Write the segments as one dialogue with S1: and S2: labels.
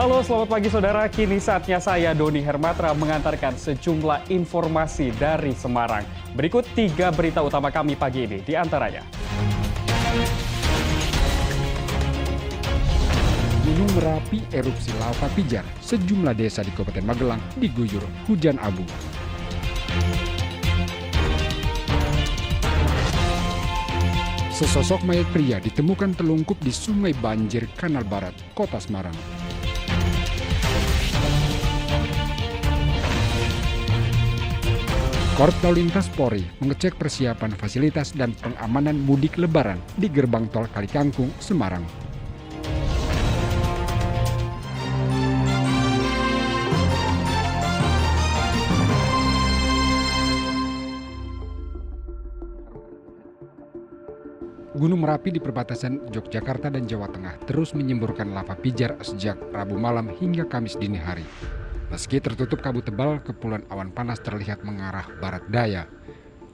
S1: Halo, selamat pagi saudara. Kini saatnya saya, Doni Hermatra, mengantarkan sejumlah informasi dari Semarang. Berikut 3 berita utama kami pagi ini, di antaranya.
S2: Gunung Merapi erupsi lava pijar, sejumlah desa di Kabupaten Magelang diguyur hujan abu. Sesosok mayat pria ditemukan telungkup di Sungai Banjir, Kanal Barat, Kota Semarang. Korps Lalu Lintas Polri mengecek persiapan fasilitas dan pengamanan mudik Lebaran di gerbang tol Kalikangkung, Semarang. Gunung Merapi di perbatasan Yogyakarta dan Jawa Tengah terus menyemburkan lava pijar sejak Rabu malam hingga Kamis dini hari. Meski tertutup kabut tebal, kepulan awan panas terlihat mengarah barat daya.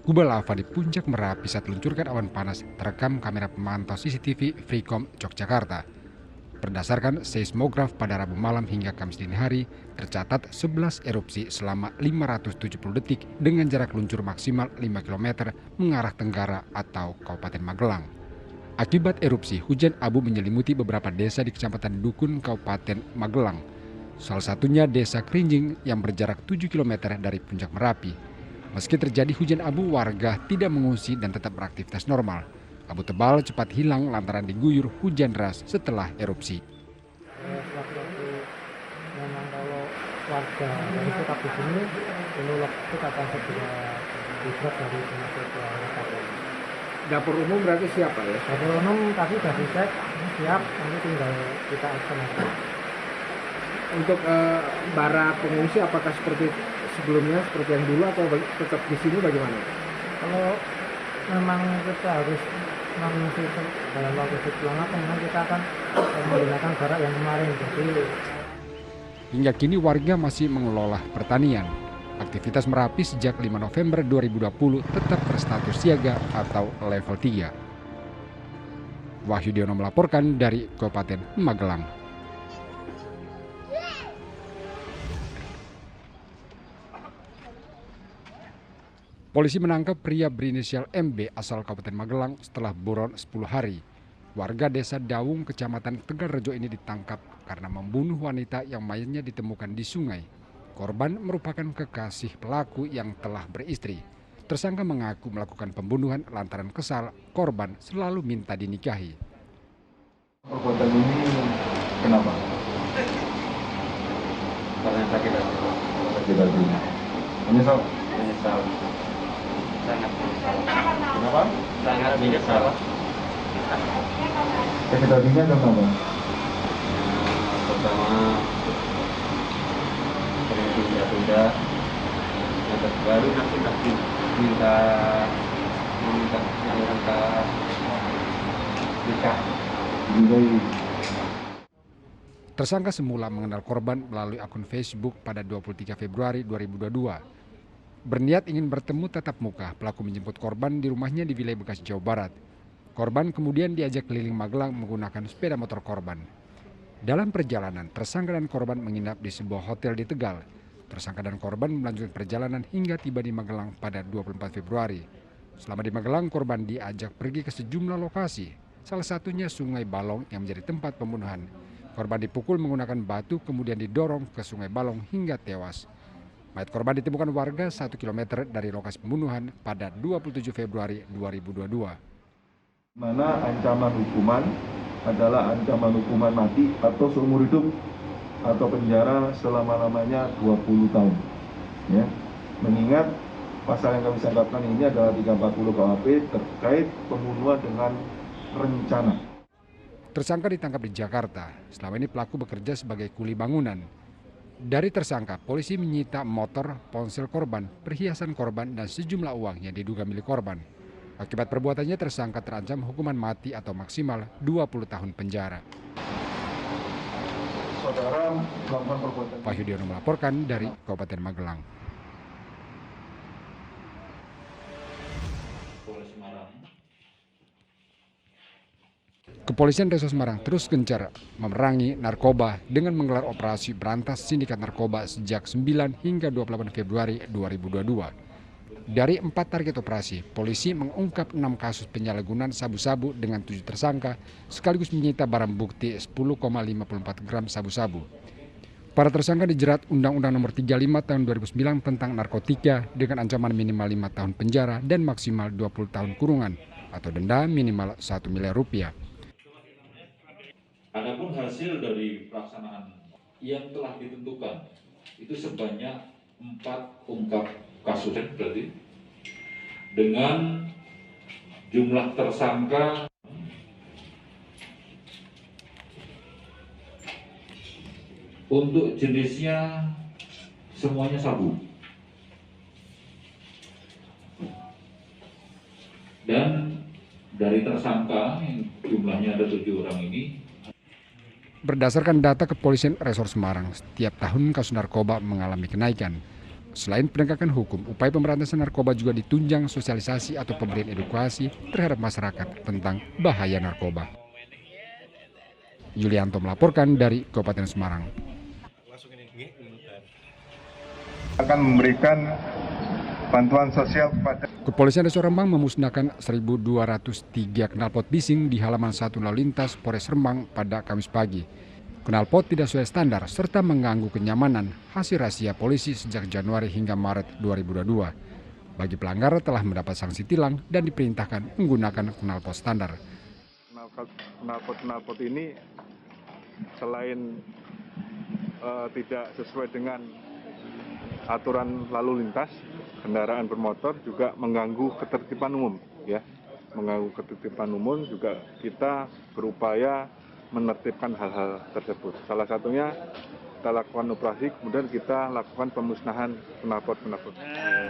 S2: Kubah lava di puncak Merapi saat meluncurkan awan panas terekam kamera pemantau CCTV Freecom Yogyakarta. Berdasarkan seismograf pada Rabu malam hingga Kamis dini hari, tercatat 11 erupsi selama 570 detik dengan jarak luncur maksimal 5 km mengarah tenggara atau Kabupaten Magelang. Akibat erupsi, hujan abu menyelimuti beberapa desa di Kecamatan Dukun, Kabupaten Magelang. Salah satunya Desa Krinjing yang berjarak 7 km dari puncak Merapi. Meski terjadi hujan abu, warga tidak mengungsi dan tetap beraktivitas normal. Abu tebal cepat hilang lantaran diguyur hujan deras setelah erupsi.
S3: Sewaktu-waktu memang kalau warga yang tetap di sini, menolak itu akan segera dibuat dari penyakit yang
S4: Dapur umum berarti siapa ya?
S3: dapur umum tadi sudah dicek, ini siap, nanti tinggal kita action aja.
S4: Untuk bara pengungsi apakah seperti sebelumnya, seperti yang dulu atau tetap di sini bagaimana?
S3: Kalau memang kita harus mengisi dalam waktu sebulan memang kita akan menggunakan barak yang kemarin. Jadi
S2: Hingga kini warga masih mengelola pertanian. Aktivitas Merapi sejak 5 November 2020 tetap berstatus siaga atau level 3. Wahyu Diono melaporkan dari Kabupaten Magelang. Polisi menangkap pria berinisial MB asal Kabupaten Magelang setelah buron 10 hari. Warga desa Dawung, Kecamatan Tegalrejo ini ditangkap karena membunuh wanita yang mayatnya ditemukan di sungai. Korban merupakan kekasih pelaku yang telah beristri. Tersangka mengaku melakukan pembunuhan lantaran kesal korban selalu minta dinikahi.
S5: Perbuatan ini kenapa? Karena sakit hati. Sakit hati. Menyesal? Menyesal. Sangat menyesal. Kenapa? Sangat menyesal. Sakit hatinya kenapa? Pertama, sering tunda-tunda. Yang kedua, nanti minta nikah.
S2: Tersangka semula mengenal korban melalui akun Facebook pada 23 Februari 2022. Berniat ingin bertemu tatap muka, pelaku menjemput korban di rumahnya di wilayah Bekasi, Jawa Barat. Korban kemudian diajak keliling Magelang menggunakan sepeda motor korban. Dalam perjalanan, tersangka dan korban menginap di sebuah hotel di Tegal. Tersangka dan korban melanjutkan perjalanan hingga tiba di Magelang pada 24 Februari. Selama di Magelang, korban diajak pergi ke sejumlah lokasi. Salah satunya Sungai Balong yang menjadi tempat pembunuhan. Korban dipukul menggunakan batu kemudian didorong ke Sungai Balong hingga tewas. Mayat korban ditemukan warga 1 km dari lokasi pembunuhan pada 27 Februari 2022.
S5: Mana ancaman hukuman adalah ancaman hukuman mati atau seumur hidup atau penjara selama-lamanya 20 tahun. Ya. Mengingat pasal yang kami sangkakan ini adalah 340 KUHP terkait pembunuhan dengan rencana.
S2: Tersangka ditangkap di Jakarta. Selama ini pelaku bekerja sebagai kuli bangunan. Dari tersangka, polisi menyita motor, ponsel korban, perhiasan korban, dan sejumlah uang yang diduga milik korban. Akibat perbuatannya, tersangka terancam hukuman mati atau maksimal 20 tahun penjara.
S5: Saudara melakukan perbuatan.
S2: Wahyu Diono melaporkan dari Kabupaten Magelang. Kepolisian Resor Semarang terus gencar memerangi narkoba dengan menggelar operasi berantas sindikat narkoba sejak 9 hingga 28 Februari 2022. Dari 4 target operasi, polisi mengungkap 6 kasus penyalahgunaan sabu-sabu dengan 7 tersangka sekaligus menyita barang bukti 10,54 gram sabu-sabu. Para tersangka dijerat Undang-Undang Nomor 35 Tahun 2009 tentang narkotika dengan ancaman minimal 5 tahun penjara dan maksimal 20 tahun kurungan atau denda minimal 1 miliar rupiah.
S6: Adapun hasil dari pelaksanaan yang telah ditentukan itu sebanyak 4 ungkap kasus berarti dengan jumlah tersangka untuk jenisnya semuanya sabu dan dari tersangka yang jumlahnya ada 7 orang ini.
S2: Berdasarkan data Kepolisian Resor Semarang, setiap tahun kasus narkoba mengalami kenaikan. Selain penegakan hukum, upaya pemberantasan narkoba juga ditunjang sosialisasi atau pemberian edukasi terhadap masyarakat tentang bahaya narkoba. Yulianto melaporkan dari Kabupaten Semarang.
S5: Akan memberikan bantuan sosial kepada
S2: Kepolisian Resor Rembang memusnahkan 1.203 knalpot bising di halaman 1 lalu lintas Polres Rembang pada Kamis pagi. Knalpot tidak sesuai standar serta mengganggu kenyamanan hasil razia polisi sejak Januari hingga Maret 2022. Bagi pelanggar telah mendapat sanksi tilang dan diperintahkan menggunakan knalpot standar.
S5: knalpot ini selain tidak sesuai dengan aturan lalu lintas kendaraan bermotor juga mengganggu ketertiban umum ya. Mengganggu ketertiban umum juga kita berupaya menertibkan hal-hal tersebut. Salah satunya kita lakukan operasi, kemudian kita lakukan pemusnahan knalpot-knalpot.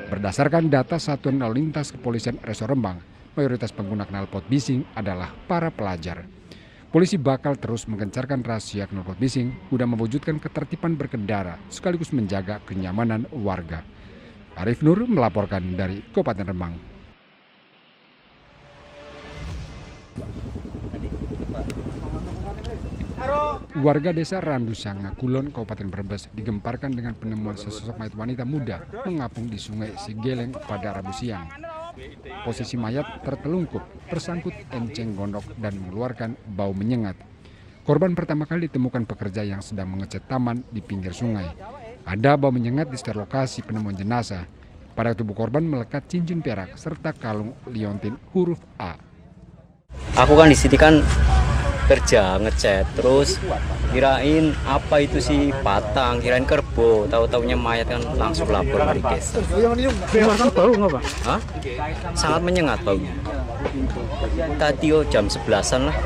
S2: Berdasarkan data Satuan Lalu Lintas Kepolisian Resor Rembang, mayoritas pengguna knalpot bising adalah para pelajar. Polisi bakal terus menggencarkan razia knalpot bising guna mewujudkan ketertiban berkendara sekaligus menjaga kenyamanan warga. Arif Nur melaporkan dari Kabupaten Rembang. Warga desa Randusanga, Kulon, Kabupaten Brebes digemparkan dengan penemuan sesosok mayat wanita muda mengapung di Sungai Sigeleng pada Rabu siang. Posisi mayat tertelungkup, tersangkut enceng gondok dan mengeluarkan bau menyengat. Korban pertama kali ditemukan pekerja yang sedang mengecat taman di pinggir sungai. Ada bau menyengat di sekitar lokasi penemuan jenazah. Pada tubuh korban melekat cincin perak serta kalung liontin huruf A.
S7: Aku kan di sini kan kerja ngecat, terus kirain apa itu sih patang, kirain kerbau, tahu-taunya mayat kan langsung lapor dari desa.
S3: Bau nggak Pak?
S7: Hah? Sangat menyengat baunya. Tadi jam 11-an lah.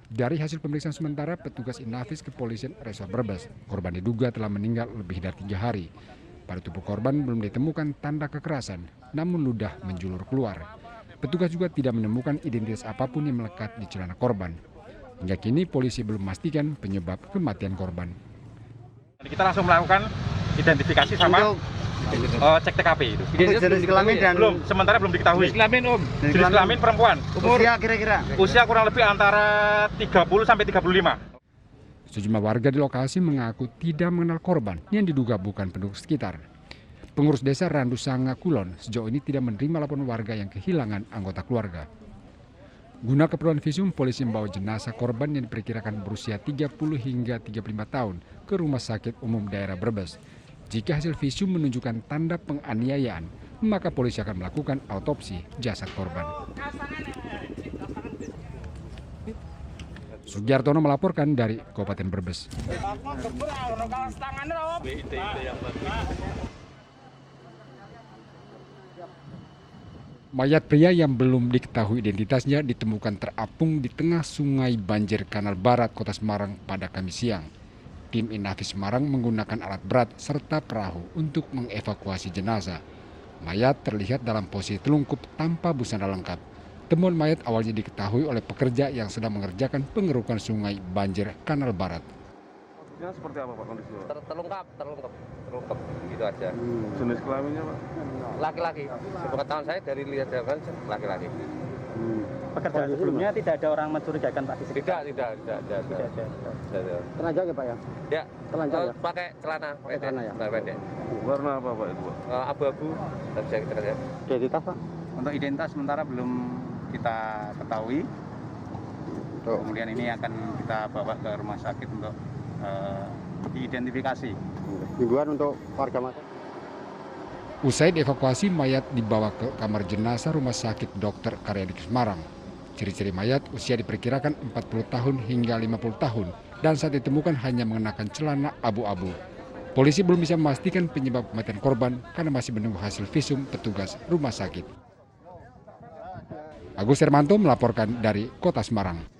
S2: Dari hasil pemeriksaan sementara petugas Inafis Kepolisian Resor Brebes, korban diduga telah meninggal lebih dari 3 hari. Pada tubuh korban belum ditemukan tanda kekerasan, namun ludah menjulur keluar. Petugas juga tidak menemukan identitas apapun yang melekat di celana korban. Hingga kini polisi belum memastikan penyebab kematian korban.
S8: Kita langsung melakukan identifikasi sama cek TKP itu.
S9: Jenis kelamin dan
S8: Belum, sementara belum diketahui.
S4: Jenis kelamin Om.
S8: Jenis kelamin perempuan.
S9: usia kira-kira.
S8: Usia kurang lebih antara 30 sampai 35.
S2: Sejumlah warga di lokasi mengaku tidak mengenal korban yang diduga bukan penduduk sekitar. Pengurus desa Randusanga Kulon sejauh ini tidak menerima laporan warga yang kehilangan anggota keluarga. Guna keperluan visum, polisi membawa jenazah korban yang diperkirakan berusia 30 hingga 35 tahun ke Rumah Sakit Umum Daerah Brebes. Jika hasil visum menunjukkan tanda penganiayaan, maka polisi akan melakukan autopsi jasad korban. Sugiartono melaporkan dari Kabupaten Brebes. Mayat pria yang belum diketahui identitasnya ditemukan terapung di tengah sungai banjir Kanal Barat, Kota Semarang pada Kamis siang. Tim Inafis Semarang menggunakan alat berat serta perahu untuk mengevakuasi jenazah. Mayat terlihat dalam posisi telungkup tanpa busana lengkap. Temuan mayat awalnya diketahui oleh pekerja yang sedang mengerjakan pengerukan sungai banjir Kanal Barat.
S5: Kondisinya seperti apa Pak kondisinya?
S9: Terungkap gitu aja.
S5: Jenis kelaminnya Pak?
S9: Laki-laki. Sepengetahuan saya dari lihat kan laki-laki.
S3: pekerjaan sebelumnya tidak ada orang mencurigakan Pak di sekitar?
S9: Tidak ada.
S3: Telanjang ya Pak ya?
S9: Ya,
S3: Telanjang ya?
S9: pakai celana
S3: celana ya?
S9: celana pendek.
S5: Warna apa Pak itu?
S9: Abu-abu, bisa kita lihat.
S3: Identitas Pak?
S10: Untuk identitas sementara belum kita ketahui. Kemudian ini akan kita bawa ke rumah sakit untuk diidentifikasi.
S3: Himbauan untuk warga masyarakat.
S2: Usai dievakuasi, mayat dibawa ke kamar jenazah Rumah Sakit Dr. Karyadi Semarang. Ciri-ciri mayat usia diperkirakan 40 tahun hingga 50 tahun dan saat ditemukan hanya mengenakan celana abu-abu. Polisi belum bisa memastikan penyebab kematian korban karena masih menunggu hasil visum petugas rumah sakit. Agus Hermanto melaporkan dari Kota Semarang.